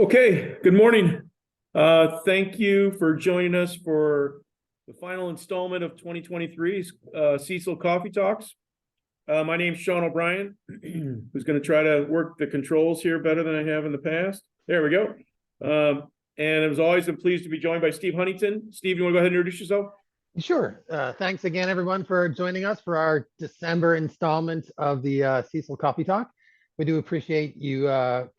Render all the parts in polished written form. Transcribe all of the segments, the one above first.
Okay, good morning. Thank you for joining us for the final installment of 2023's CECL Coffee Talks. My name's Sean O'Brien, who's going to try to work the controls here better than I have in the past. There we go. And as always, I'm pleased to be joined by Steve Huntington. Steve, you want to go ahead and introduce yourself? Sure. Thanks again, everyone, for joining us for our December installment of the CECL Coffee Talk. We do appreciate you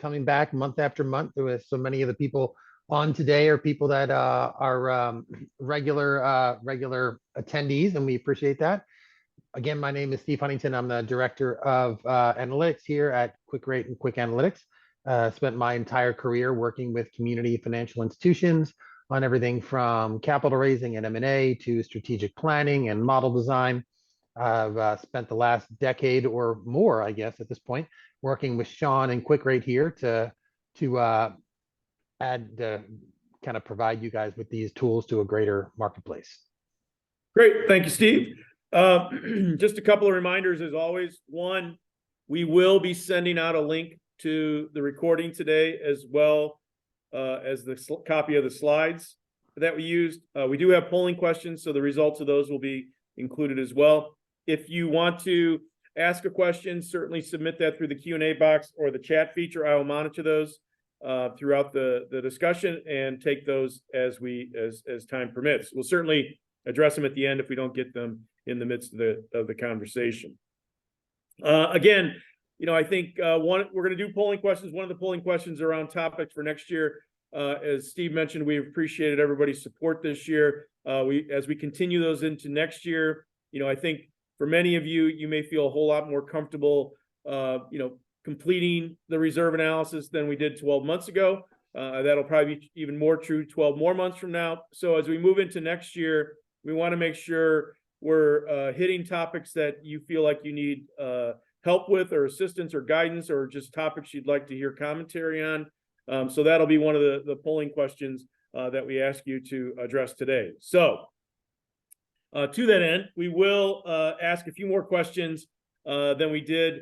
coming back month after month. With so many of the people on today are people that are regular attendees, and we appreciate that. Again, my name is Steve Huntington. I'm the Director of Analytics here at Quick Rate and Quick Analytics. Spent my entire career working with community financial institutions on everything from capital raising and M&A to strategic planning and model design. I've spent the last decade or more, I guess, at this point, working with Sean and Quick Rate here to kind of provide you guys with these tools to a greater marketplace. Great, thank you, Steve. Just a couple of reminders as always. One, we will be sending out a link to the recording today as well as the copy of the slides that we used. We do have polling questions, so the results of those will be included as well. If you want to ask a question, certainly submit that through the Q&A box or the chat feature. I will monitor those throughout the discussion and take those as time permits. We'll certainly address them at the end if we don't get them in the midst of the conversation. Again, I think we're going to do polling questions. One of the polling questions around topics for next year. As Steve mentioned, we've appreciated everybody's support this year. As we continue those into next year, I think for many of you, you may feel a whole lot more comfortable, completing the reserve analysis than we did 12 months ago. That'll probably be even more true 12 more months from now. So as we move into next year, we want to make sure we're hitting topics that you feel like you need help with or assistance or guidance or just topics you'd like to hear commentary on. So that'll be one of the polling questions that we ask you to address today. So to that end, we will ask a few more questions than we did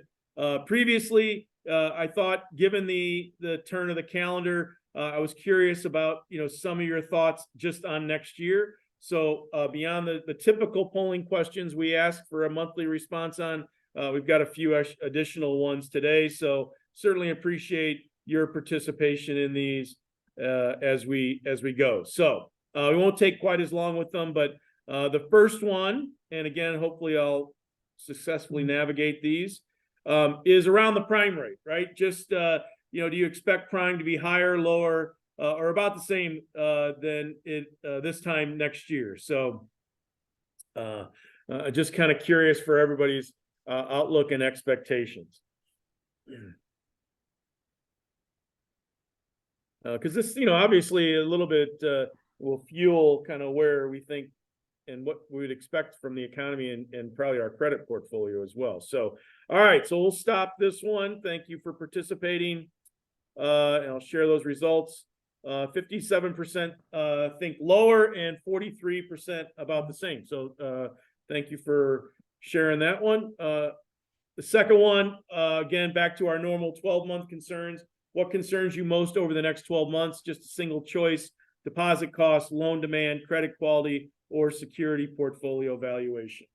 previously. I thought, given the turn of the calendar, I was curious about some of your thoughts just on next year. So beyond the typical polling questions we ask for a monthly response on, we've got a few additional ones today. So certainly appreciate your participation in these as we go. So we won't take quite as long with them, but the first one, and again, hopefully I'll successfully navigate these, is around the prime rate, right? Just, do you expect prime to be higher, lower, or about the same than this time next year? So just kind of curious for everybody's outlook and expectations. Because this, obviously a little bit will fuel kind of where we think and what we would expect from the economy and probably our credit portfolio as well. So, all right, so we'll stop this one. Thank you for participating. And I'll share those results. 57% think lower and 43% about the same. So thank you for sharing that one. The second one, again, back to our normal 12-month concerns. What concerns you most over the next 12 months? Just a single choice: deposit costs, loan demand, credit quality, or security portfolio valuation.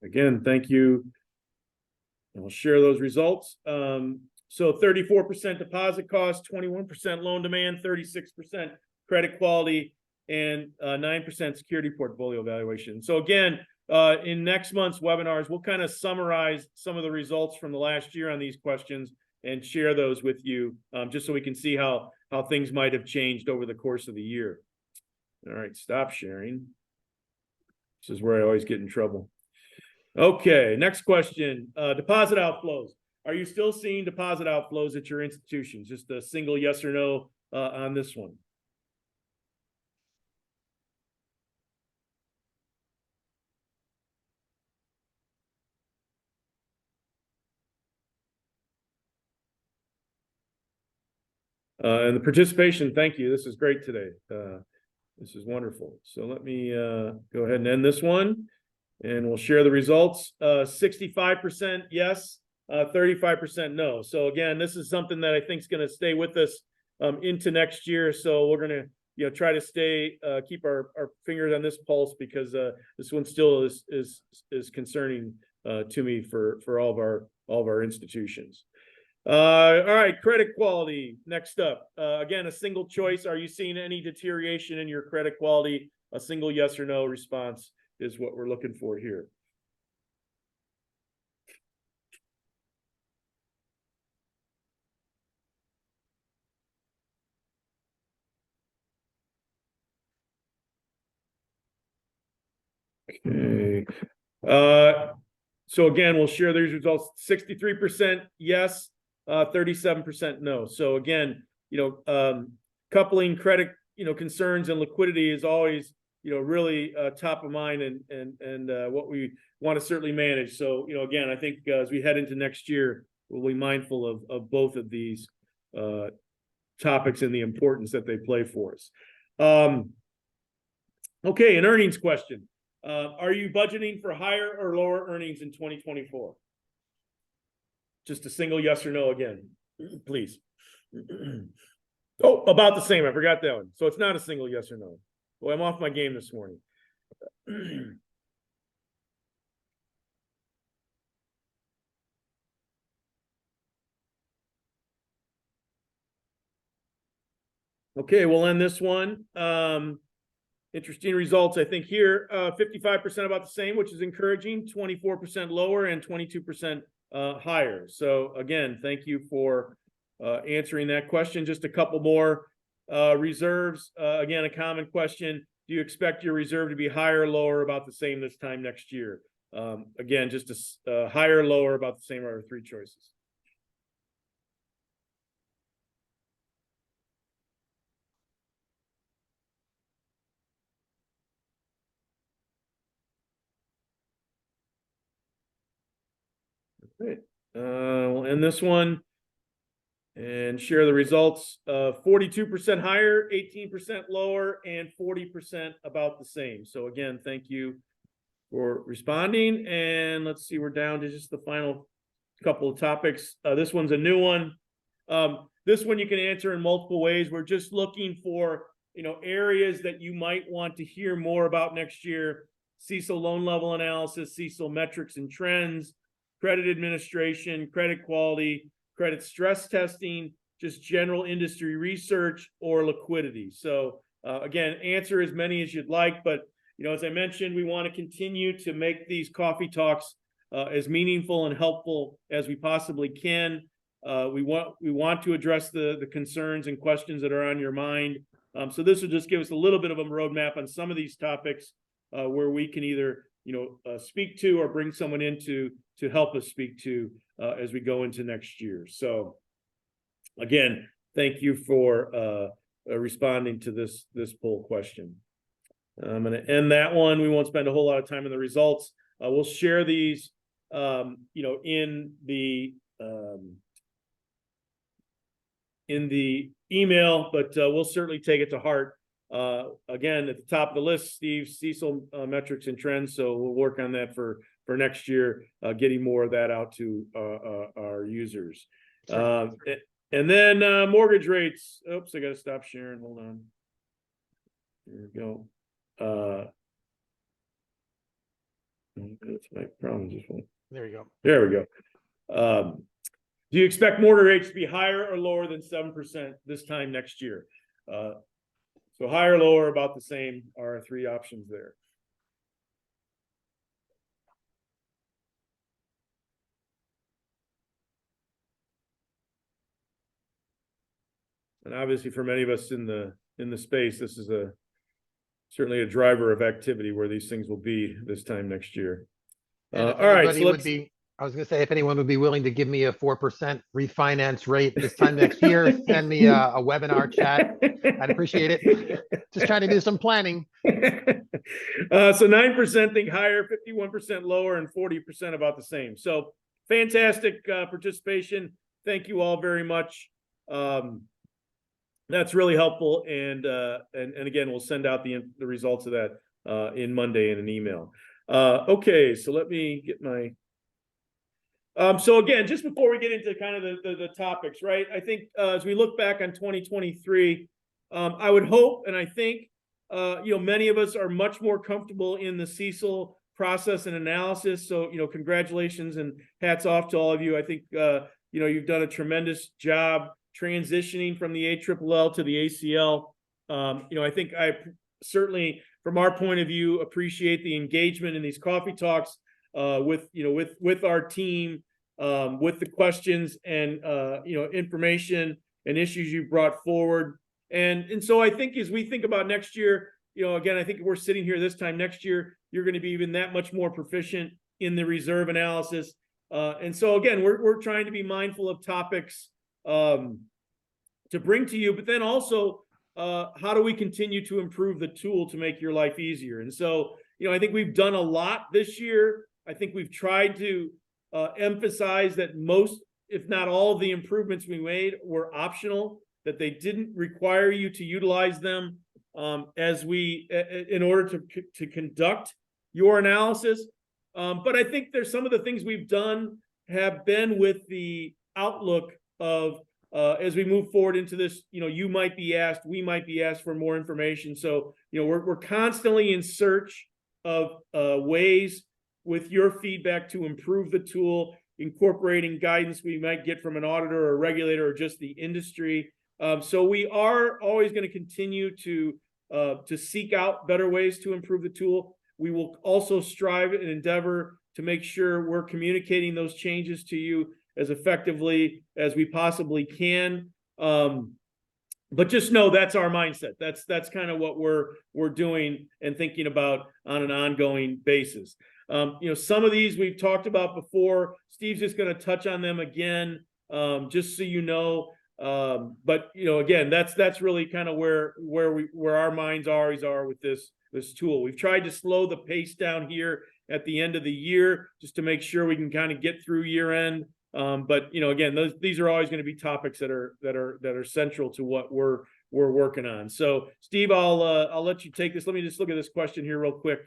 Again, thank you. I'll share those results. So 34% deposit costs, 21% loan demand, 36% credit quality, and 9% security portfolio valuation. So again, in next month's webinars, we'll kind of summarize some of the results from the last year on these questions and share those with you, just so we can see how things might have changed over the course of the year. All right, stop sharing. This is where I always get in trouble. Okay, next question. Deposit outflows. Are you still seeing deposit outflows at your institutions? Just a single yes or no on this one. And the participation, thank you. This is great today. This is wonderful. So let me go ahead and end this one, and we'll share the results. 65% yes, 35% no. So again, this is something that I think is going to stay with us into next year. So we're going to try to stay keep our fingers on this pulse, because this one still is concerning to me for all of our institutions. All right, credit quality next up. Again, a single choice. Are you seeing any deterioration in your credit quality? A single yes or no response is what we're looking for here. Okay. So again, we'll share these results. 63% yes, 37% no. So again, coupling credit, concerns and liquidity is always, really top of mind and what we want to certainly manage. So, again, I think as we head into next year, we'll be mindful of both of these topics and the importance that they play for us. Okay, an earnings question. Are you budgeting for higher or lower earnings in 2024? Just a single yes or no again, please. Oh, about the same. I forgot that one. So it's not a single yes or no. Well, I'm off my game this morning. Okay, we'll end this one. Interesting results, I think here. 55% about the same, which is encouraging. 24% lower and 22% higher. So again, thank you for answering that question. Just a couple more. Reserves, again, a common question. Do you expect your reserve to be higher or lower, about the same this time next year? Again, just a higher or lower, about the same are our three choices. Great. We'll end this one and share the results. 42% higher, 18% lower, and 40% about the same. So again, thank you for responding. And let's see, we're down to just the final couple of topics. This one's a new one. This one you can answer in multiple ways. We're just looking for, areas that you might want to hear more about next year. CECL loan level analysis, CECL metrics and trends, credit administration, credit quality, credit stress testing, just general industry research, or liquidity. So again, answer as many as you'd like, but as I mentioned, we want to continue to make these coffee talks as meaningful and helpful as we possibly can. We want to address the concerns and questions that are on your mind. So this will just give us a little bit of a roadmap on some of these topics where we can either speak to or bring someone in to help us speak to as we go into next year. So again, thank you for responding to this poll question. I'm going to end that one. We won't spend a whole lot of time on the results. We'll share these in the email, but we'll certainly take it to heart. Again, at the top of the list, Steve, CECL metrics and trends. So we'll work on that for next year, getting more of that out to our users. And then mortgage rates. Oops, I got to stop sharing. Hold on. There we go. That's my problem. There you go. There we go. Do you expect mortgage rates to be higher or lower than 7% this time next year? So higher, lower, about the same are our three options there. And obviously, for many of us in the space, this is certainly a driver of activity where these things will be this time next year. All right, so let's. I was going to say, if anyone would be willing to give me a 4% refinance rate this time next year, send me a webinar chat. I'd appreciate it. Just trying to do some planning. So 9% think higher, 51% lower, and 40% about the same. So fantastic participation. Thank you all very much. That's really helpful. And again, we'll send out the results of that in Monday in an email. Okay, so let me get my. So again, just before we get into kind of the topics, right? I think as we look back on 2023, I would hope, and I think, many of us are much more comfortable in the CECL process and analysis. So, congratulations and hats off to all of you. I think, you've done a tremendous job transitioning from the ALLL to the ACL. I think I certainly, from our point of view, appreciate the engagement in these coffee talks with our team, with the questions and information and issues you brought forward. And so I think as we think about next year, again, I think we're sitting here this time next year, you're going to be even that much more proficient in the reserve analysis. And so again, we're trying to be mindful of topics to bring to you, but then also how do we continue to improve the tool to make your life easier? And so, I think we've done a lot this year. I think we've tried to emphasize that most, if not all, of the improvements we made were optional, that they didn't require you to utilize them in order to conduct your analysis. But I think there's some of the things we've done have been with the outlook of as we move forward into this, you might be asked, we might be asked for more information. So, we're constantly in search of ways with your feedback to improve the tool, incorporating guidance we might get from an auditor or a regulator or just the industry. So we are always going to continue to seek out better ways to improve the tool. We will also strive and endeavor to make sure we're communicating those changes to you as effectively as we possibly can. But just know that's our mindset. That's kind of what we're doing and thinking about on an ongoing basis. Some of these we've talked about before. Steve's just going to touch on them again, just so you know. But again, that's really kind of where our minds always are with this tool. We've tried to slow the pace down here at the end of the year just to make sure we can kind of get through year end. But again, these are always going to be topics that are central to what we're working on. So Steve, I'll let you take this. Let me just look at this question here real quick.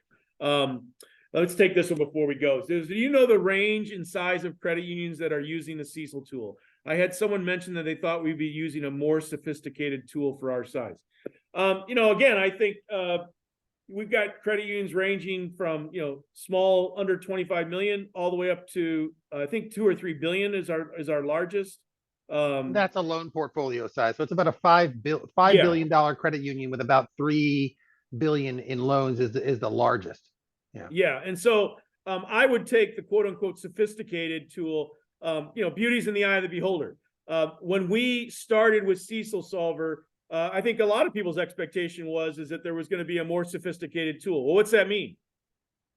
Let's take this one before we go. Do you know the range and size of credit unions that are using the CECL tool? I had someone mention that they thought we'd be using a more sophisticated tool for our size. Again, I think we've got credit unions ranging from small under 25 million all the way up to I think 2 or 3 billion is our largest. That's a loan portfolio size, so it's about a $5 billion credit union with about 3 billion in loans is the largest. Yeah, and so I would take the quote unquote sophisticated tool. Beauty's in the eye of the beholder. When we started with CECLSolver, I think a lot of people's expectation is that there was going to be a more sophisticated tool. Well, what's that mean?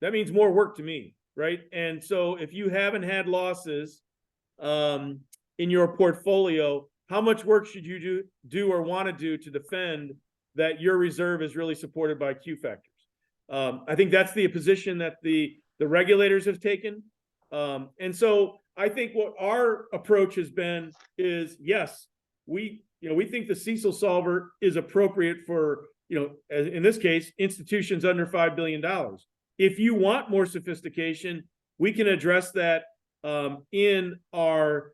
That means more work to me, right? And so if you haven't had losses in your portfolio, how much work should you do or want to do to defend that your reserve is really supported by Q factors? I think that's the position that the regulators have taken. And so I think what our approach has been is, yes, we think the CECLSolver is appropriate for, in this case, institutions under $5 billion. If you want more sophistication, we can address that in our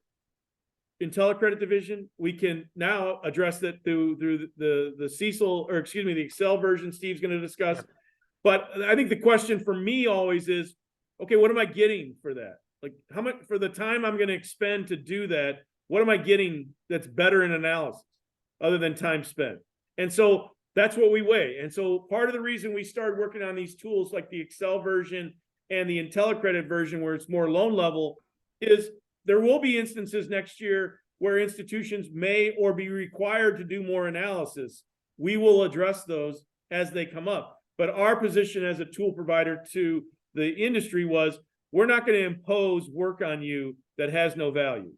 IntelliCredit division. We can now address that through the CECL, or excuse me, the Excel version Steve's going to discuss. Yep. But I think the question for me always is, okay, what am I getting for that? Like, how much for the time I'm going to expend to do that? What am I getting that's better in analysis other than time spent? And so that's what we weigh. And so part of the reason we started working on these tools like the Excel version and the IntelliCredit version, where it's more loan level, is there will be instances next year where institutions may or be required to do more analysis. We will address those as they come up. But our position as a tool provider to the industry was, we're not going to impose work on you that has no value.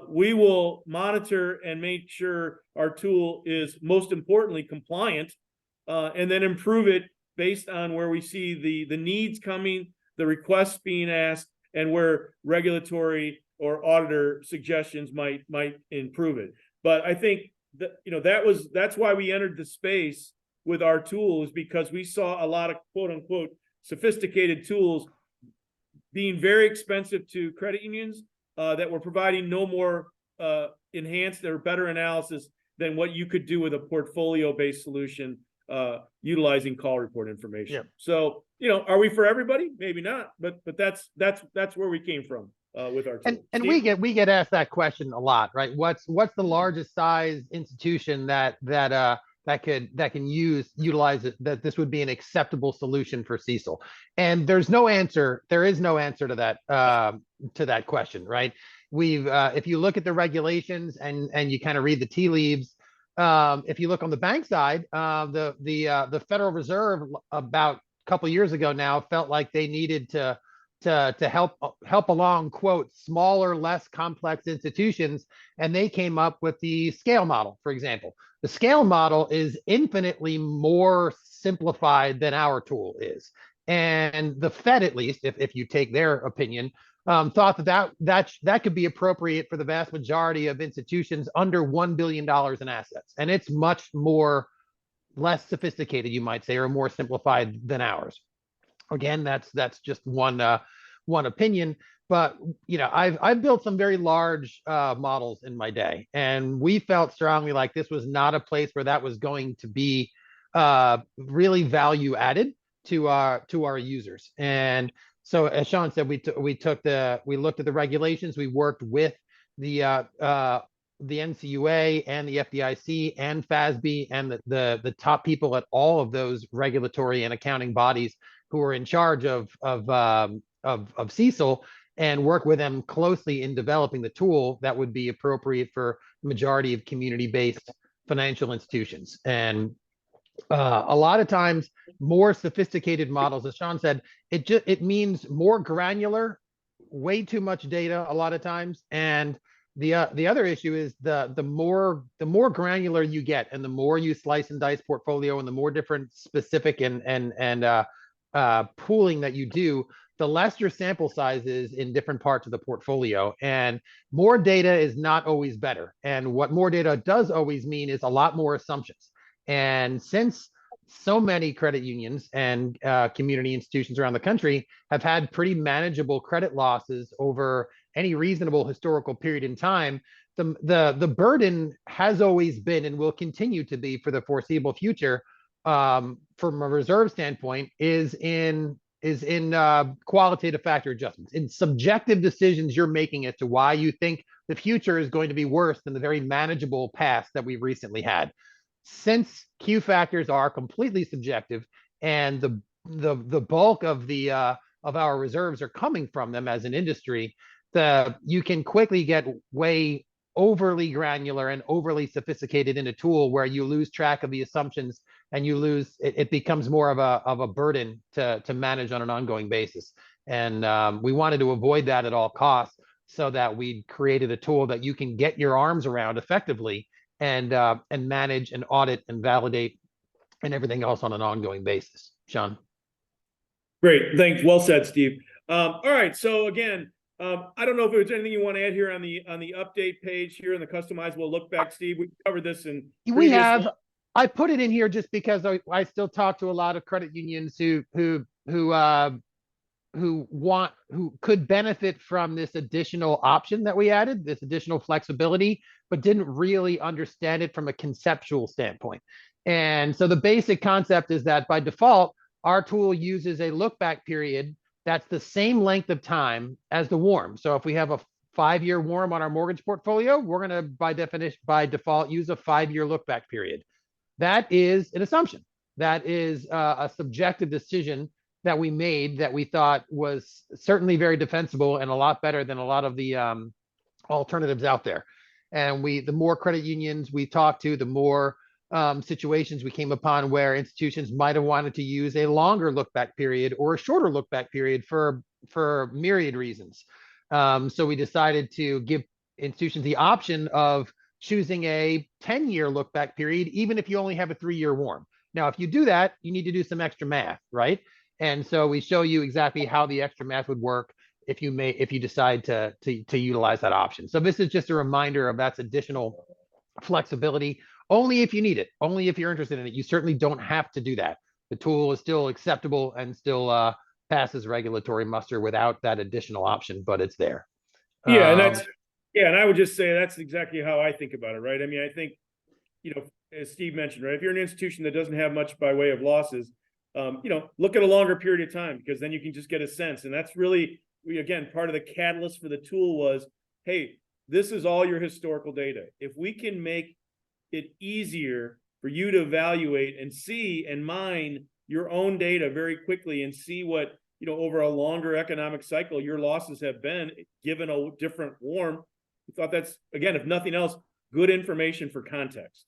We will monitor and make sure our tool is most importantly compliant, and then improve it based on where we see the needs coming, the requests being asked, and where regulatory or auditor suggestions might improve it. But I think that's why we entered the space with our tools, because we saw a lot of quote unquote sophisticated tools being very expensive to credit unions that were providing no more enhanced or better analysis than what you could do with a portfolio-based solution utilizing call report information. Yep. So, are we for everybody? Maybe not, but that's where we came from with our tool. And Steve? we get asked that question a lot, right? What's the largest size institution that can utilize it, that this would be an acceptable solution for CECL? And there is no answer to that question, right? If you look at the regulations and you kind of read the tea leaves, if you look on the bank side, the Federal Reserve about a couple of years ago now felt like they needed to help along, quote, smaller, less complex institutions, and they came up with the scale model, for example. The scale model is infinitely more simplified than our tool is, and the Fed, at least, if you take their opinion, thought that could be appropriate for the vast majority of institutions under $1 billion in assets, and it's much more less sophisticated, you might say, or more simplified than ours. Again, that's just one opinion, but I've built some very large models in my day, and we felt strongly like this was not a place where that was going to be really value added to our users. And so, as Sean said, we looked at the regulations. We worked with the NCUA and the FDIC and FASB and the top people at all of those regulatory and accounting bodies who are in charge of CECL, and work with them closely in developing the tool that would be appropriate for the majority of community-based financial institutions. And a lot of times, more sophisticated models, as Sean said, it means more granular, way too much data a lot of times. And the other issue is the more granular you get, and the more you slice and dice portfolio, and the more different specific and pooling that you do, the less your sample size is in different parts of the portfolio. And more data is not always better. And what more data does always mean is a lot more assumptions. And since so many credit unions and community institutions around the country have had pretty manageable credit losses over any reasonable historical period in time, the burden has always been, and will continue to be for the foreseeable future, from a reserve standpoint, is in qualitative factor adjustments, in subjective decisions you're making as to why you think the future is going to be worse than the very manageable past that we've recently had. Since Q factors are completely subjective, and the bulk of our reserves are coming from them as an industry, you can quickly get way overly granular and overly sophisticated in a tool where you lose track of the assumptions, and it becomes more of a burden to manage on an ongoing basis. And we wanted to avoid that at all costs, so that we created a tool that you can get your arms around effectively, and manage and audit and validate and everything else on an ongoing basis. Sean. Great, thanks. Well said, Steve. All right, so again, I don't know if there's anything you want to add here on the update page here in the customizable look back, Steve. We covered this in we have. I put it in here just because I still talk to a lot of credit unions who could benefit from this additional option that we added, this additional flexibility, but didn't really understand it from a conceptual standpoint. And so the basic concept is that by default, our tool uses a look back period that's the same length of time as the WARM. So if we have a 5-year WARM on our mortgage portfolio, we're going to, by default, use a 5-year look back period. That is an assumption. That is a subjective decision that we made that we thought was certainly very defensible and a lot better than a lot of the alternatives out there. And the more credit unions we talked to, the more situations we came upon where institutions might have wanted to use a longer look back period or a shorter look back period for myriad reasons. So we decided to give institutions the option of choosing a 10-year look back period, even if you only have a 3-year WARM. Now, if you do that, you need to do some extra math, right? And so we show you exactly how the extra math would work if you decide to utilize that option. So this is just a reminder of that's additional flexibility only if you need it, only if you're interested in it. You certainly don't have to do that. The tool is still acceptable and still passes regulatory muster without that additional option, but it's there. Yeah, and and I would just say that's exactly how I think about it, right? I mean, I think, as Steve mentioned, right, if you're an institution that doesn't have much by way of losses, look at a longer period of time, because then you can just get a sense. And that's really, again, part of the catalyst for the tool was, hey, this is all your historical data. If we can make it easier for you to evaluate and see and mine your own data very quickly and see what, over a longer economic cycle, your losses have been given a different warm. We thought that's, again, if nothing else, good information for context.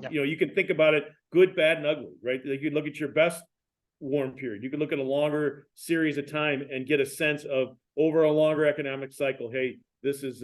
You can think about it good, bad, and ugly, right? You could look at your best warm period. You could look at a longer series of time and get a sense of, over a longer economic cycle, hey, this is,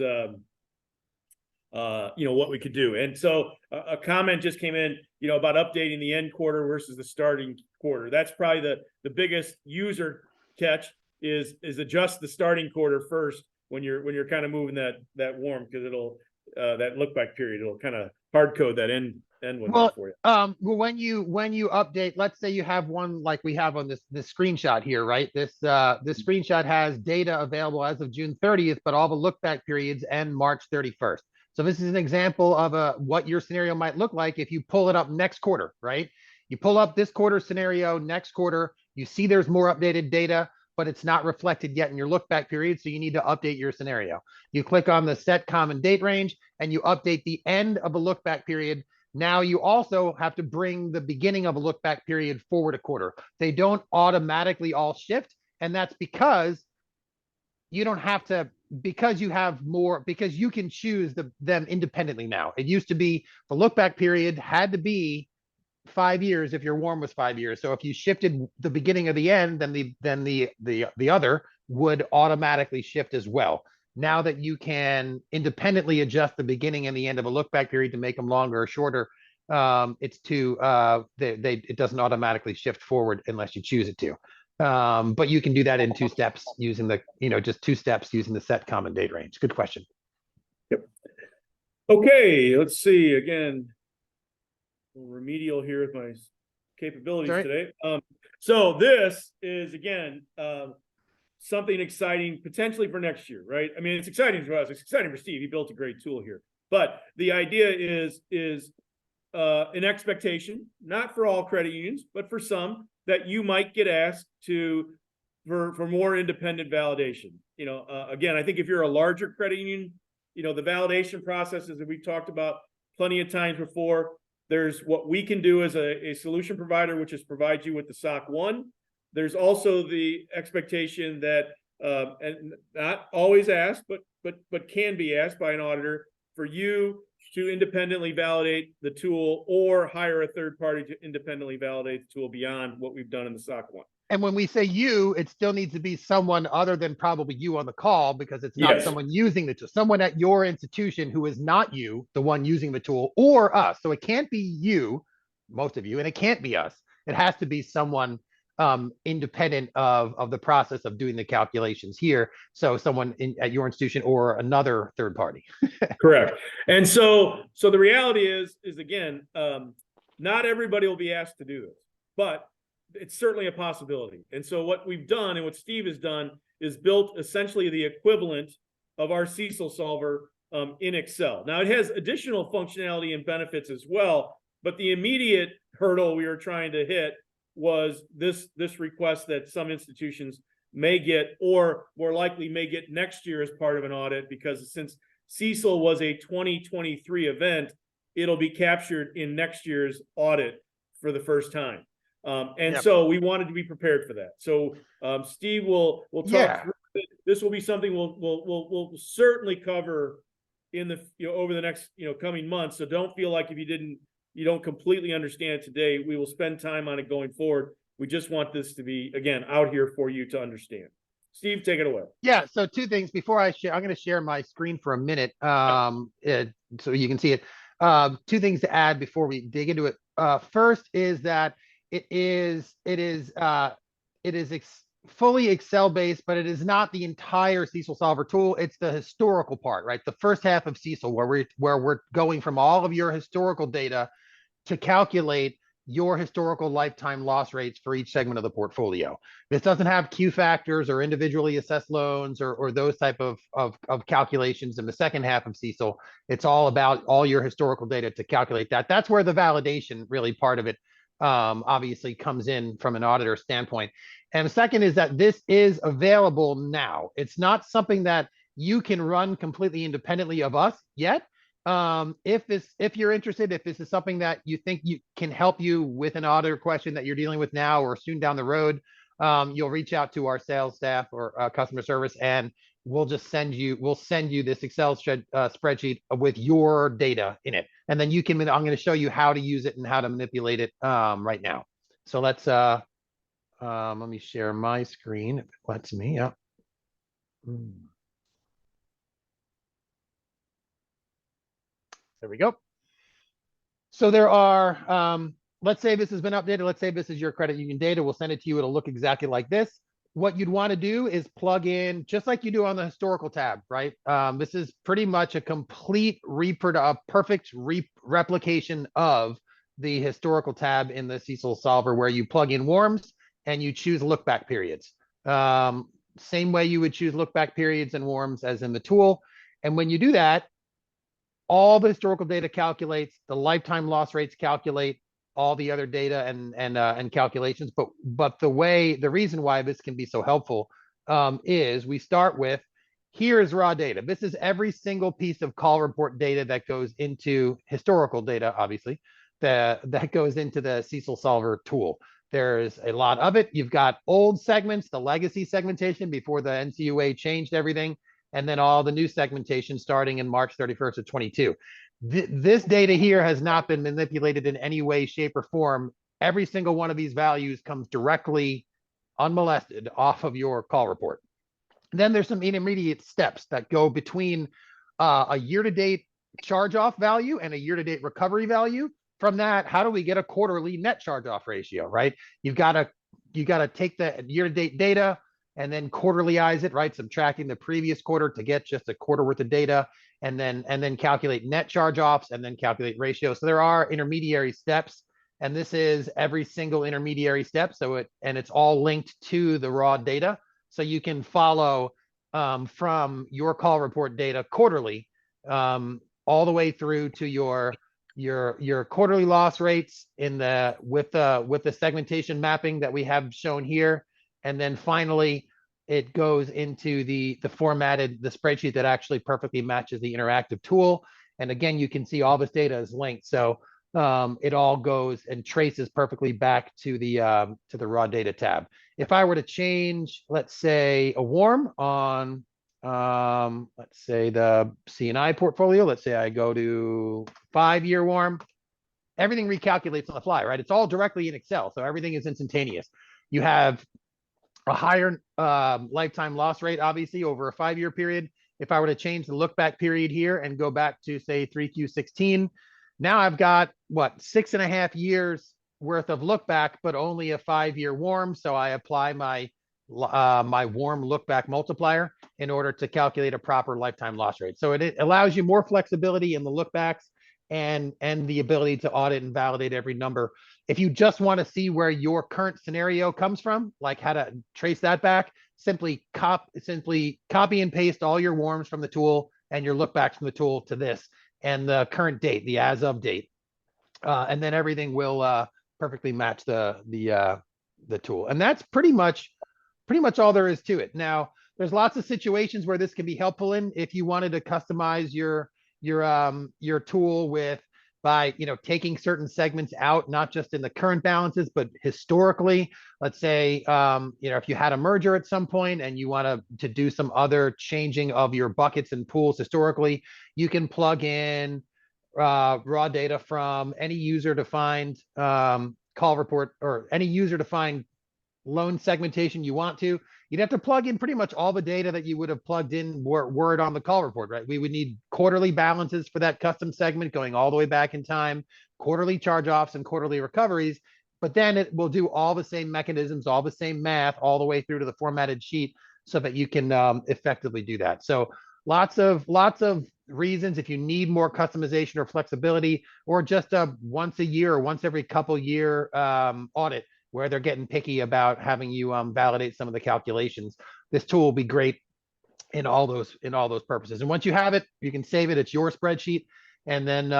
what we could do. And so a comment just came in, about updating the end quarter versus the starting quarter. That's probably the biggest user catch is adjust the starting quarter first when you're kind of moving that warm, because it'll that look back period, it'll kind of hard code that end window for you. Well, when you update, let's say you have one like we have on this screenshot here, right? This screenshot has data available as of June 30th, but all the look back periods end March 31st. So this is an example of what your scenario might look like if you pull it up next quarter, right? You pull up this quarter scenario next quarter, you see there's more updated data, but it's not reflected yet in your look back period. So you need to update your scenario. You click on the set common date range and you update the end of a look back period. Now you also have to bring the beginning of a look back period forward a quarter. They don't automatically all shift. And that's because you don't have to, because you have more, because you can choose them independently now. It used to be the look back period had to be 5 years if your warm was 5 years. So if you shifted the beginning of the end, then the other would automatically shift as well. Now that you can independently adjust the beginning and the end of a look back period to make them longer or shorter, it doesn't automatically shift forward unless you choose it to. But you can do that in 2 steps using just 2 steps using the set common date range. Good question. Yep. Okay, let's see again. Remedial here with my capabilities today. So this is again something exciting potentially for next year, right? I mean, it's exciting for us. It's exciting for Steve. He built a great tool here. But the idea is an expectation, not for all credit unions, but for some, that you might get asked for more independent validation. Again, I think if you're a larger credit union, the validation processes that we've talked about plenty of times before. There's what we can do as a solution provider, which is provide you with the SOC 1. There's also the expectation that, and not always asked, but can be asked by an auditor for you to independently validate the tool or hire a third party to independently validate the tool beyond what we've done in the SOC 1. And when we say you, it still needs to be someone other than probably you on the call, because it's not someone using the tool, someone at your institution who is not you, the one using the tool, or us. So it can't be you, most of you, and it can't be us. It has to be someone independent of the process of doing the calculations here. So someone at your institution or another third party. Correct. And so the reality is again, not everybody will be asked to do this, but it's certainly a possibility. And so what we've done and what Steve has done is built essentially the equivalent of our CECLSolver in Excel. Now it has additional functionality and benefits as well, but the immediate hurdle we were trying to hit was this request that some institutions may get, or more likely may get next year as part of an audit, because since CECL was a 2023 event, it'll be captured in next year's audit for the first time. So we wanted to be prepared for that. So Steve will talk through it. This will be something we'll certainly cover in the over the next coming months. So don't feel like if you don't completely understand it today, we will spend time on it going forward. We just want this to be, again, out here for you to understand. Steve, take it away. Yeah, so 2 things before I share. I'm going to share my screen for a minute so you can see it. 2 things to add before we dig into it. First is that it is fully Excel based, but it is not the entire CECLSolver tool. It's the historical part, right? The first half of CECL, where we're going from all of your historical data to calculate your historical lifetime loss rates for each segment of the portfolio. This doesn't have Q factors or individually assessed loans or those type of calculations in the second half of CECL. It's all about all your historical data to calculate that. That's where the validation really part of it obviously comes in from an auditor standpoint. And the second is that this is available now. It's not something that you can run completely independently of us yet. If you're interested, if this is something that you think you can help you with an auditor question that you're dealing with now or soon down the road, you'll reach out to our sales staff or customer service, and we'll send you this Excel spreadsheet with your data in it. And then I'm going to show you how to use it and how to manipulate it right now. So let's let me share my screen if it lets me. Yeah. There we go. So there are, let's say this has been updated. Let's say this is your credit union data. We'll send it to you. It'll look exactly like this. What you'd want to do is plug in, just like you do on the historical tab, right? This is pretty much a complete perfect replication of the historical tab in the CECLSolver, where you plug in WARMs and you choose look back periods. Same way you would choose look back periods and WARMs as in the tool. And when you do that, all the historical data calculates, the lifetime loss rates calculate, all the other data and calculations. But the reason why this can be so helpful is we start with, here is raw data. This is every single piece of call report data that goes into historical data, obviously, that goes into the CECLSolver tool. There's a lot of it. You've got old segments, the legacy segmentation before the NCUA changed everything, and then all the new segmentation starting in March 31st of 22. This data here has not been manipulated in any way, shape, or form. Every single one of these values comes directly unmolested off of your call report. Then there's some intermediate steps that go between a year-to-date charge-off value and a year-to-date recovery value. From that, how do we get a quarterly net charge-off ratio, right? You got to take the year-to-date data and then quarterlyize it, right? Subtracting the previous quarter to get just a quarter worth of data, and then calculate net charge-offs and then calculate ratios. So there are intermediary steps, and this is every single intermediary step. It's all linked to the raw data. So you can follow from your call report data quarterly all the way through to your quarterly loss rates with the segmentation mapping that we have shown here. And then finally, it goes into the spreadsheet that actually perfectly matches the interactive tool. And again, you can see all this data is linked. So it all goes and traces perfectly back to the raw data tab. If I were to change, let's say, a WARM on, let's say the C&I portfolio, let's say I go to 5-year WARM, everything recalculates on the fly, right? It's all directly in Excel, so everything is instantaneous. You have a higher lifetime loss rate, obviously, over a 5-year period. If I were to change the look back period here and go back to, say, 3Q16, now I've got, 6.5 years worth of look back, but only a 5-year WARM. So I apply my WARM look back multiplier in order to calculate a proper lifetime loss rate. So it allows you more flexibility in the look backs and the ability to audit and validate every number. If you just want to see where your current scenario comes from, like how to trace that back, simply copy and paste all your WARMs from the tool and your look backs from the tool to this and the current date, the as of date. And then everything will perfectly match the tool. And that's pretty much all there is to it. Now, there's lots of situations where this can be helpful in if you wanted to customize your tool by taking certain segments out, not just in the current balances, but historically. Let's say if you had a merger at some point and you want to do some other changing of your buckets and pools historically, you can plug in raw data from any user-defined call report or any user-defined loan segmentation you want to. You'd have to plug in pretty much all the data that you would have plugged in word on the call report, right? We would need quarterly balances for that custom segment going all the way back in time, quarterly charge-offs and quarterly recoveries. but then it will do all the same mechanisms, all the same math, all the way through to the formatted sheet so that you can effectively do that. So lots of reasons if you need more customization or flexibility, or just a once a year or once every couple year audit where they're getting picky about having you validate some of the calculations. This tool will be great in all those purposes. And once you have it, you can save it. It's your spreadsheet, and then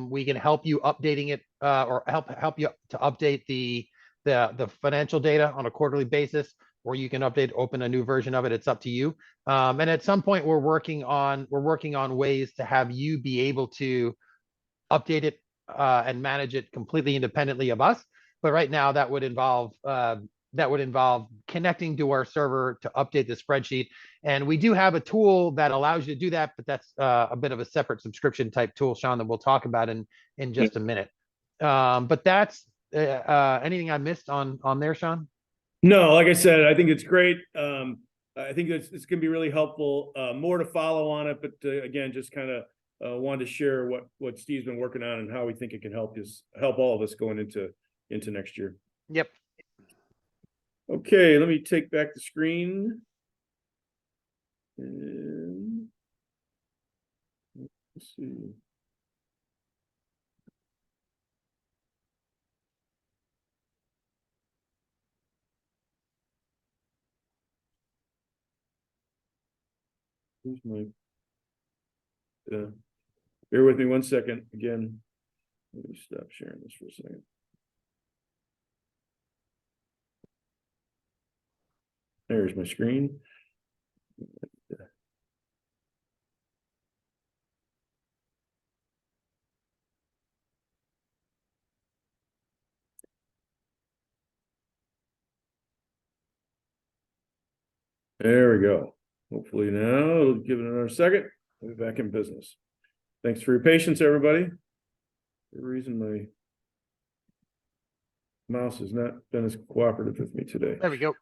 we can help you updating it or help you to update the financial data on a quarterly basis, or you can open a new version of it. It's up to you. And at some point, we're working on ways to have you be able to update it and manage it completely independently of us. But right now, that would involve connecting to our server to update the spreadsheet. And we do have a tool that allows you to do that, but that's a bit of a separate subscription type tool, Sean, that we'll talk about in just a minute. But that's anything I missed on there, Sean? No, like I said, I think it's great. I think it's going to be really helpful. More to follow on it, but again, just kind of wanted to share what Steve's been working on and how we think it can help all of us going into next year. Yep. Okay, let me take back the screen. And let's see. Where's my bear with me 1 second again. Let me stop sharing this for a second. There's my screen. There we go. Hopefully now it'll give it another second. We'll be back in business. Thanks for your patience, everybody. For the reason my mouse has not been as cooperative with me today. There we go.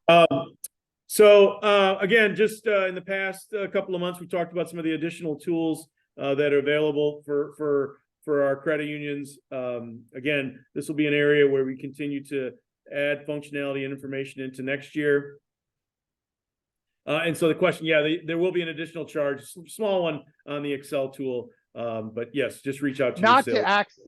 So again, just in the past couple of months, we talked about some of the additional tools that are available for our credit unions. Again, this will be an area where we continue to add functionality and information into next year. And so the question, yeah, there will be an additional charge, small one on the Excel tool. But yes, just reach out to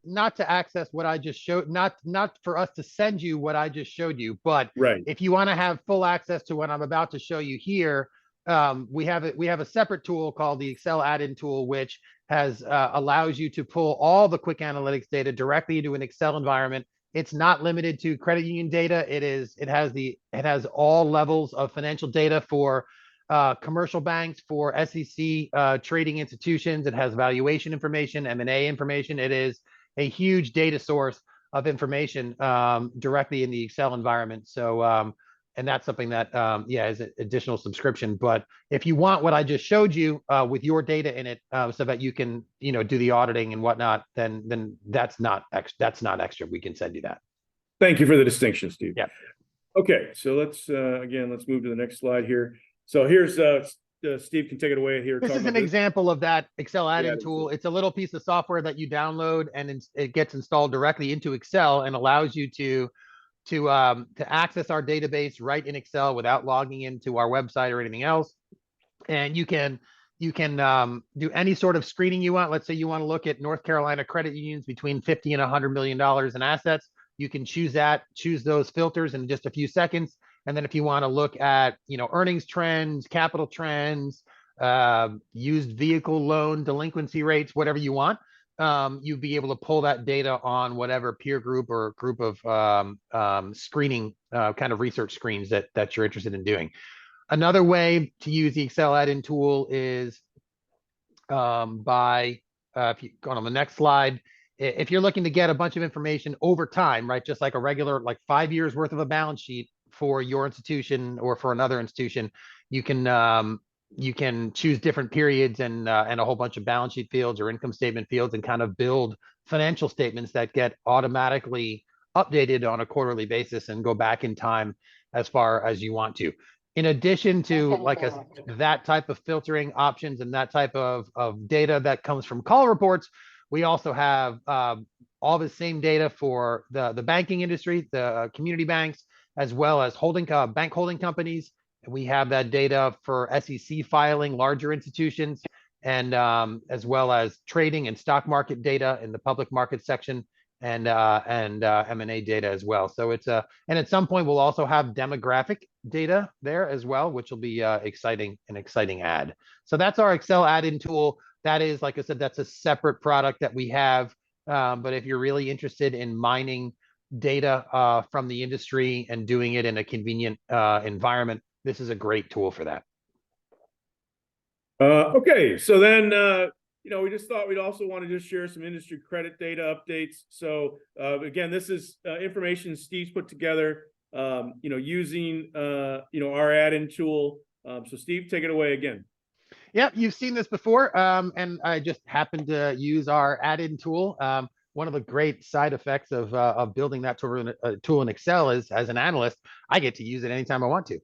not to access what I just showed, not for us to send you what I just showed you, but right. If you want to have full access to what I'm about to show you here, we have a separate tool called the Excel add-in tool, which allows you to pull all the quick analytics data directly into an Excel environment. It's not limited to credit union data. It has all levels of financial data for commercial banks, for SEC trading institutions. It has valuation information, M&A information. It is a huge data source of information directly in the Excel environment. So, and that's something that, is an additional subscription. But if you want what I just showed you with your data in it, so that you can, do the auditing and whatnot, then that's not extra. We can send you that. Thank you for the distinction, Steve. Yeah. Okay, so let's move to the next slide here. So here's Steve can take it away here. This is an example of that Excel add-in tool. It's a little piece of software that you download, and it gets installed directly into Excel and allows you to access our database right in Excel without logging into our website or anything else. And you can do any sort of screening you want. Let's say you want to look at North Carolina credit unions between $50 and $100 million in assets. You can choose those filters in just a few seconds. And then if you want to look at, earnings trends, capital trends, used vehicle loan delinquency rates, whatever you want, you'd be able to pull that data on whatever peer group or group of screening kind of research screens that you're interested in doing. Another way to use the Excel add-in tool is if you go on the next slide, if you're looking to get a bunch of information over time, right, just like a regular, like 5 years worth of a balance sheet for your institution or for another institution, you can choose different periods and a whole bunch of balance sheet fields or income statement fields and kind of build financial statements that get automatically updated on a quarterly basis and go back in time as far as you want to. In addition to that type of filtering options and that type of data that comes from call reports, we also have all the same data for the banking industry, the community banks, as well as bank holding companies. We have that data for SEC filing, larger institutions, and as well as trading and stock market data in the public market section, and M&A data as well. So and at some point we'll also have demographic data there as well, which will be an exciting add. So that's our Excel add-in tool. That is, like I said, that's a separate product that we have. But if you're really interested in mining data from the industry and doing it in a convenient environment, this is a great tool for that. Okay, so then, we just thought we'd also want to just share some industry credit data updates. So again, this is information Steve's put together, using, our add-in tool. So Steve, take it away again. Yeah, you've seen this before, and I just happened to use our add-in tool. One of the great side effects of building that tool in Excel is, as an analyst, I get to use it anytime I want to.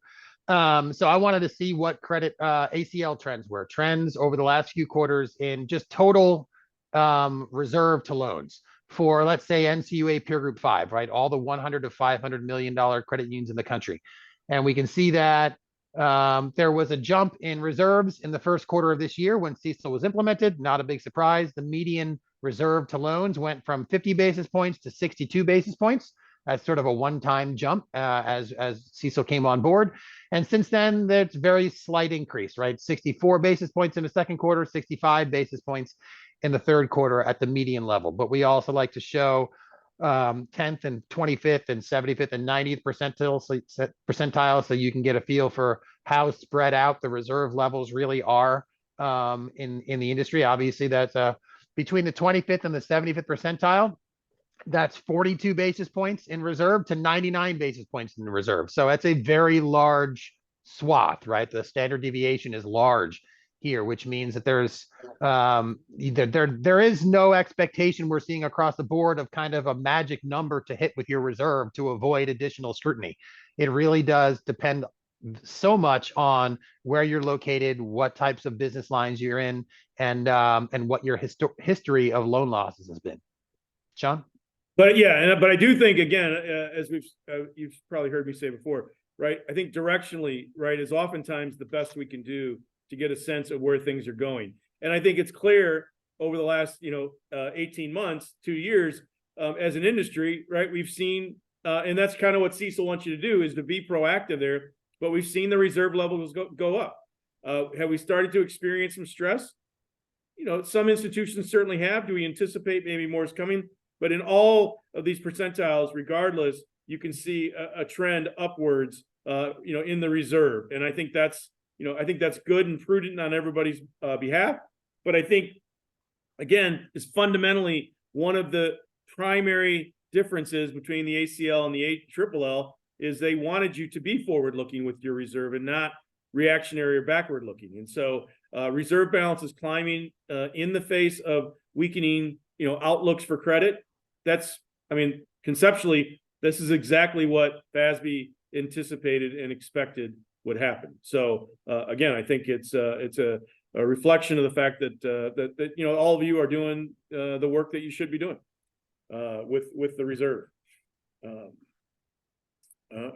So I wanted to see what credit ACL trends were. Trends over the last few quarters in just total reserve to loans for, let's say, NCUA Peer Group 5, right? All the $100 to $500 million credit unions in the country. And we can see that there was a jump in reserves in the first quarter of this year when CECL was implemented. Not a big surprise. The median reserve to loans went from 50 basis points to 62 basis points. That's sort of a one-time jump as CECL came on board. And since then, there's very slight increase, right? 64 basis points in the second quarter, 65 basis points in the third quarter at the median level. But we also like to show 10th and 25th and 75th and 90th percentile, so you can get a feel for how spread out the reserve levels really are in the industry. Obviously, that's between the 25th and the 75th percentile. That's 42 basis points in reserve to 99 basis points in reserve. So that's a very large swath, right? The standard deviation is large here, which means that there is no expectation we're seeing across the board of kind of a magic number to hit with your reserve to avoid additional scrutiny. It really does depend so much on where you're located, what types of business lines you're in, and what your history of loan losses has been. Sean? But yeah, but I do think, again, as you've probably heard me say before, right? I think directionally, right, is oftentimes the best we can do to get a sense of where things are going. And I think it's clear over the last, 18 months, 2 years, as an industry, right? We've seen, and that's kind of what CECL wants you to do, is to be proactive there. But we've seen the reserve levels go up. Have we started to experience some stress? Some institutions certainly have. Do we anticipate maybe more is coming? But in all of these percentiles, regardless, you can see a trend upwards, in the reserve. And I think that's good and prudent on everybody's behalf. But I think, again, is fundamentally one of the primary differences between the ACL and the ALLL is they wanted you to be forward-looking with your reserve and not reactionary or backward-looking. And so reserve balance is climbing in the face of weakening, outlooks for credit. Conceptually, this is exactly what FASB anticipated and expected would happen. So again, I think it's a reflection of the fact that all of you are doing the work that you should be doing with the reserve. All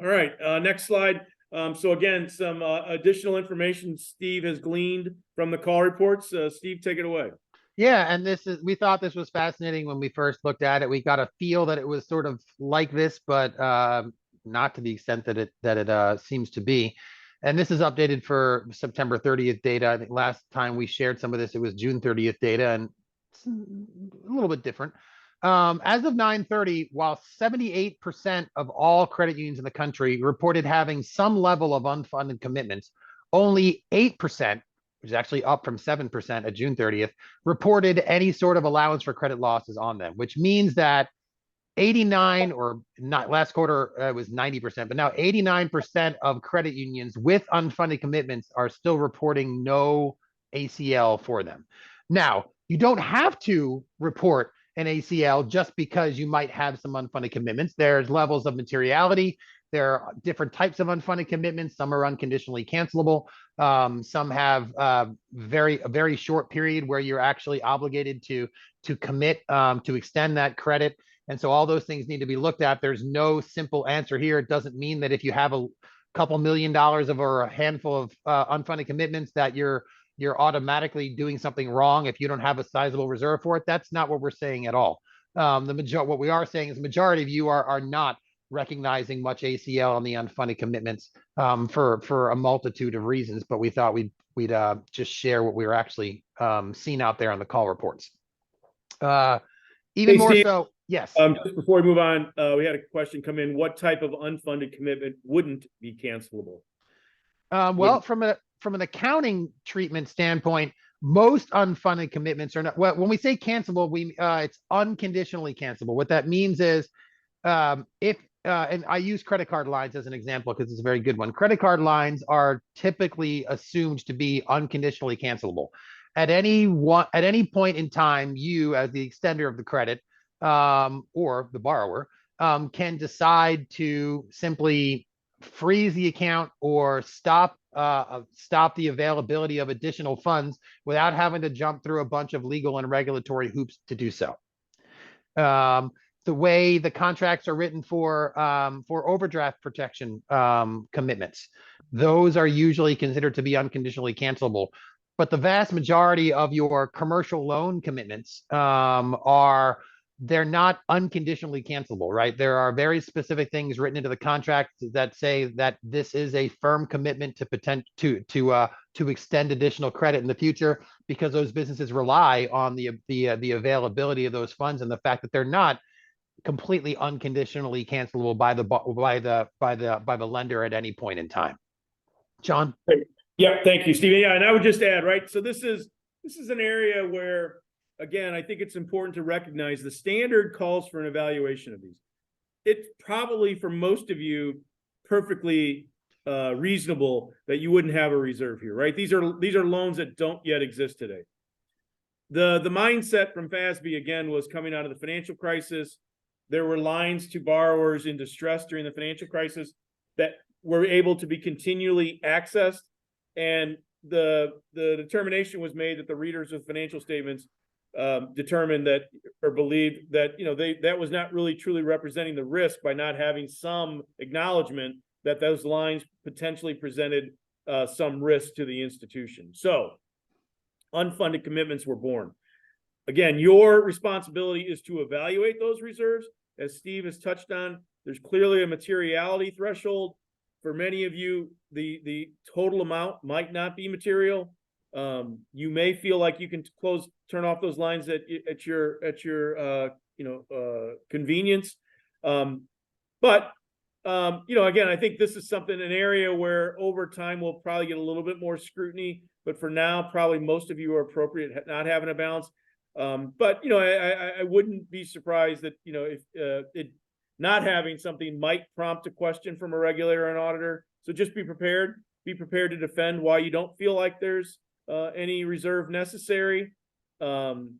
right, next slide. So again, some additional information Steve has gleaned from the call reports. Steve, take it away. Yeah, and we thought this was fascinating when we first looked at it. We got a feel that it was sort of like this, but not to the extent that it seems to be. And this is updated for September 30th data. I think last time we shared some of this, it was June 30th data, and it's a little bit different. As of 9/30, while 78% of all credit unions in the country reported having some level of unfunded commitments, only 8%, which is actually up from 7% at June 30th, reported any sort of allowance for credit losses on them, which means that 89, or not, last quarter it was 90%, but now 89% of credit unions with unfunded commitments are still reporting no ACL for them. Now, you don't have to report an ACL just because you might have some unfunded commitments. There's levels of materiality. There are different types of unfunded commitments. Some are unconditionally cancelable. Some have a very short period where you're actually obligated to to commit to extend that credit. And so all those things need to be looked at. There's no simple answer here. It doesn't mean that if you have a couple $1 million of or a handful of unfunded commitments that you're automatically doing something wrong if you don't have a sizable reserve for it. That's not what we're saying at all. What we are saying is the majority of you are not recognizing much ACL on the unfunded commitments for a multitude of reasons, but we thought we'd just share what we were actually seeing out there on the call reports. Even Hey, more Steve, so, yes. Just before we move on, we had a question come in. What type of unfunded commitment wouldn't be cancelable? Well, from an accounting treatment standpoint, most unfunded commitments are not. Well, when we say cancelable, it's unconditionally cancelable. What that means is, if and I use credit card lines as an example because it's a very good one. Credit card lines are typically assumed to be unconditionally cancelable. At any point in time, you, as the extender of the credit, or the borrower, can decide to simply freeze the account or stop the availability of additional funds without having to jump through a bunch of legal and regulatory hoops to do so. The way the contracts are written for overdraft protection commitments, those are usually considered to be unconditionally cancelable. But the vast majority of your commercial loan commitments they're not unconditionally cancelable, right? There are very specific things written into the contract that say that this is a firm commitment to extend additional credit in the future, because those businesses rely on the availability of those funds and the fact that they're not completely unconditionally cancelable by the lender at any point in time. John? Yeah, thank you, Steve. Yeah, and I would just add, right? So this is an area where, again, I think it's important to recognize the standard calls for an evaluation of these. It's probably for most of you perfectly reasonable that you wouldn't have a reserve here, right? These are loans that don't yet exist today. The mindset from FASB, again, was coming out of the financial crisis. There were lines to borrowers in distress during the financial crisis that were able to be continually accessed, and the determination was made that the readers of financial statements determined that, or believed that, that was not really truly representing the risk by not having some acknowledgement that those lines potentially presented some risk to the institution. So unfunded commitments were born. Again, your responsibility is to evaluate those reserves. As Steve has touched on, there's clearly a materiality threshold. For many of you, the total amount might not be material. You may feel like you can turn off those lines at your convenience. But again, I think this is an area where over time we'll probably get a little bit more scrutiny. But for now, probably most of you are appropriate at not having a balance. But I wouldn't be surprised that if it not having something might prompt a question from a regulator and auditor. So just be prepared. Be prepared to defend why you don't feel like there's any reserve necessary. And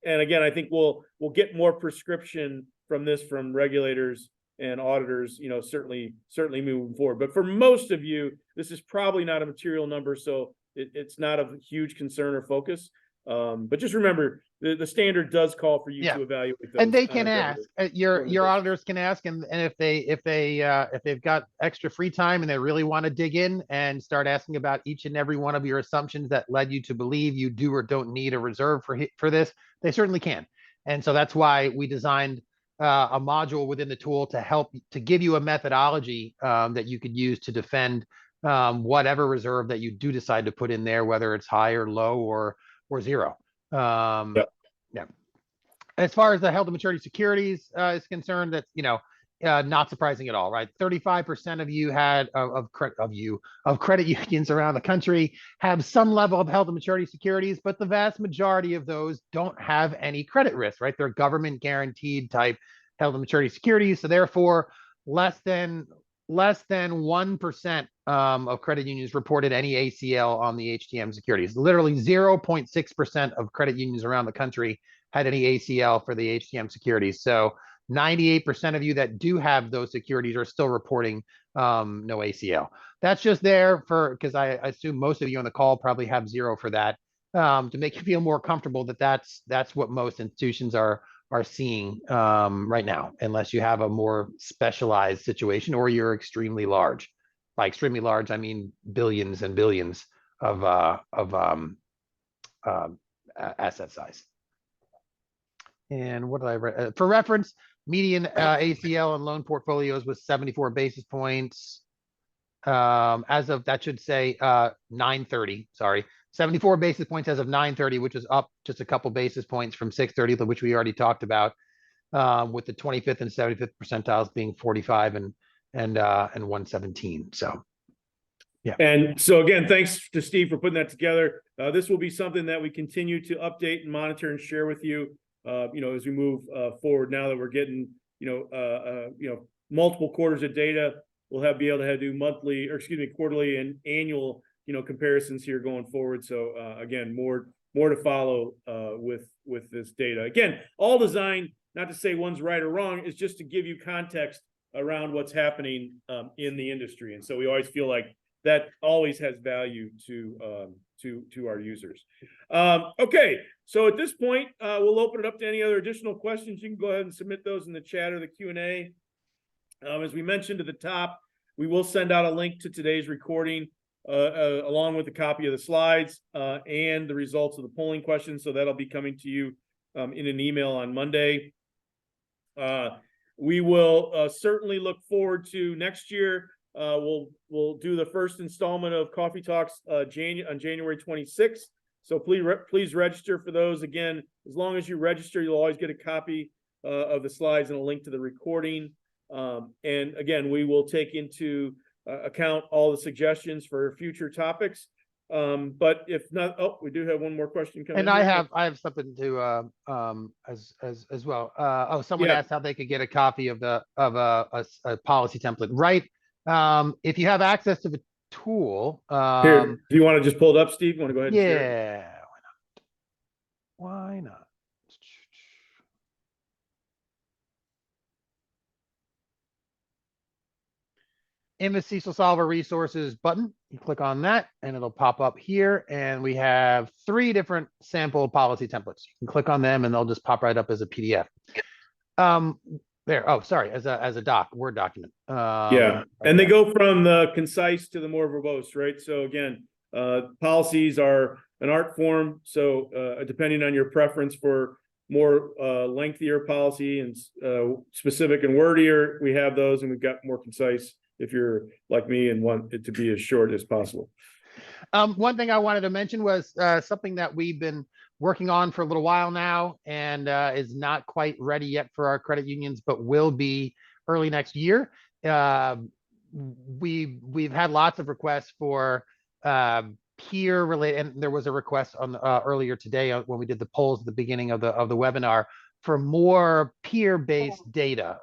again, I think we'll get more prescription from regulators and auditors, certainly moving forward. But for most of you, this is probably not a material number, so it's not of huge concern or focus. But just remember, the standard does call for you to evaluate those. And they can ask, your auditors can ask, and if they've got extra free time and they really want to dig in and start asking about each and every one of your assumptions that led you to believe you do or don't need a reserve for this, they certainly can. And so that's why we designed a module within the tool to give you a methodology that you could use to defend whatever reserve that you do decide to put in there, whether it's high or low or zero. Yeah. As far as the held to maturity securities is concerned, that's not surprising at all, right? 35% of you of credit unions around the country have some level of held to maturity securities, but the vast majority of those don't have any credit risk, right? They're government guaranteed type held to maturity securities, so therefore less than 1% of credit unions reported any ACL on the HTM securities. Literally 0.6% of credit unions around the country had any ACL for the HTM securities. So 98% of you that do have those securities are still reporting no ACL. That's just there because I assume most of you on the call probably have zero for that. to make you feel more comfortable that that's what most institutions are seeing right now, unless you have a more specialized situation or you're extremely large. By extremely large, I mean billions and billions of asset size. And what did I write? For reference, median ACL and loan portfolios was 74 basis points. As of, that should say 9:30, sorry. 74 basis points as of 9:30, which is up just a couple basis points from 6:30, which we already talked about, with the 25th and 75th percentiles being 45 and 117. So, yeah. And so again, thanks to Steve for putting that together. This will be something that we continue to update and monitor and share with you, as we move forward. Now that we're getting, multiple quarters of data, we'll be able to do monthly, or excuse me, quarterly and annual, comparisons here going forward. So again, more to follow with this data. Again, all designed, not to say one's right or wrong, is just to give you context around what's happening in the industry. And so we always feel like that always has value to our users. Okay, so at this point, we'll open it up to any other additional questions. You can go ahead and submit those in the chat or the Q&A. As we mentioned at the top, we will send out a link to today's recording along with a copy of the slides and the results of the polling questions. So that'll be coming to you in an email on Monday. We will certainly look forward to next year. We'll do the first installment of Coffee Talks on January 26th. So please register for those. Again, as long as you register, you'll always get a copy of the slides and a link to the recording. And again, we will take into account all the suggestions for future topics. But if not, we do have one more question coming. And I have something to as well. Someone asked how they could get a copy of a policy template, right? If you have access to the tool, here, do you want to just pull it up, Steve? You want to go ahead and share it? Yeah, why not? In the CECLSolver resources button, you click on that and it'll pop up here. And we have 3 different sample policy templates. You can click on them and they'll just pop right up as a PDF. There. Oh, sorry, as a Word document. Yeah, and they go from the concise to the more verbose, right? So again, policies are an art form. So depending on your preference for more lengthier policy and specific and wordier, we have those, and we've got more concise if you're like me and want it to be as short as possible. One thing I wanted to mention was something that we've been working on for a little while now, and is not quite ready yet for our credit unions, but will be early next year. We've had lots of requests for peer related, and there was a request on earlier today when we did the polls at the beginning of the webinar for more peer-based data,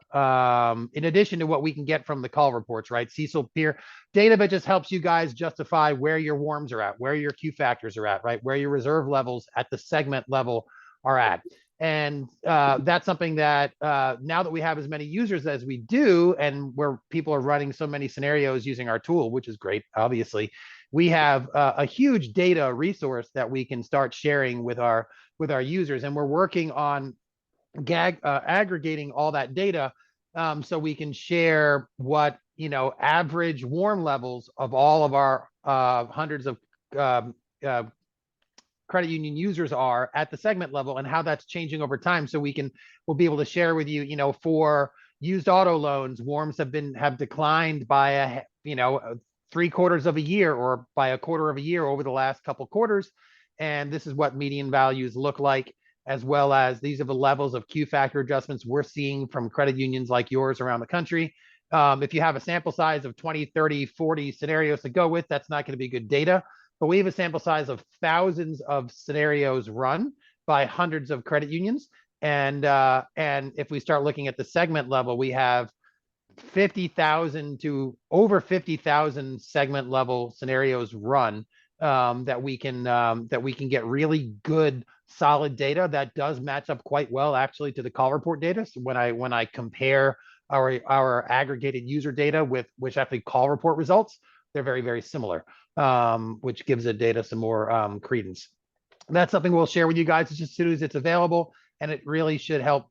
in addition to what we can get from the call reports, right? CECL peer data that just helps you guys justify where your warms are at, where your Q factors are at, right? Where your reserve levels at the segment level are at. And that's something that now that we have as many users as we do, and where people are running so many scenarios using our tool, which is great, obviously, we have a huge data resource that we can start sharing with our users. And we're working on aggregating all that data so we can share what average warm levels of all of our hundreds of credit union users are at the segment level, and how that's changing over time. So we'll be able to share with you, for used auto loans, warms have declined by 3/4 of a year or by a quarter of a year over the last couple quarters, and this is what median values look like, as well as these are the levels of Q factor adjustments we're seeing from credit unions like yours around the country. If you have a sample size of 20, 30, 40 scenarios to go with, that's not going to be good data. But we have a sample size of thousands of scenarios run by hundreds of credit unions. And if we start looking at the segment level, we have 50,000 to over 50,000 segment level scenarios run that we can get really good solid data that does match up quite well actually to the call report data. So when I compare our aggregated user data with which actually call report results, they're very, very similar, which gives the data some more credence. That's something we'll share with you guys as soon as it's available. And it really should help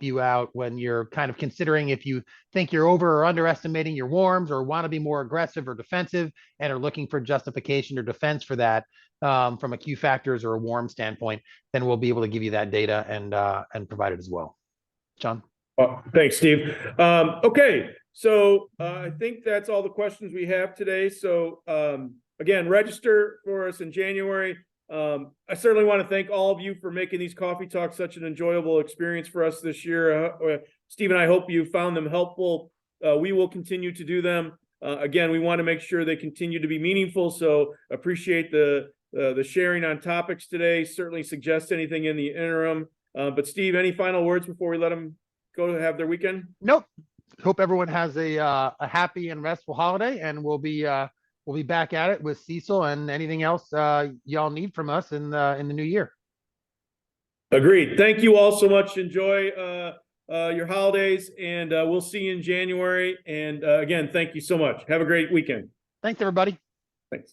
you out when you're kind of considering if you think you're over or underestimating your warms or want to be more aggressive or defensive and are looking for justification or defense for that from a Q factors or a warm standpoint, then we'll be able to give you that data and provide it as well. John? Thanks, Steve. Okay, so I think that's all the questions we have today. So again, register for us in January. I certainly want to thank all of you for making these coffee talks such an enjoyable experience for us this year. Steve and I hope you found them helpful. We will continue to do them. Again, we want to make sure they continue to be meaningful. So appreciate the sharing on topics today. Certainly suggest anything in the interim. But Steve, any final words before we let them go to have their weekend? Nope. Hope everyone has a happy and restful holiday, and we'll be back at it with CECL and anything else y'all need from us in the new year. Agreed. Thank you all so much. Enjoy your holidays, and we'll see you in January. And again, thank you so much. Have a great weekend. Thanks, everybody. Thanks.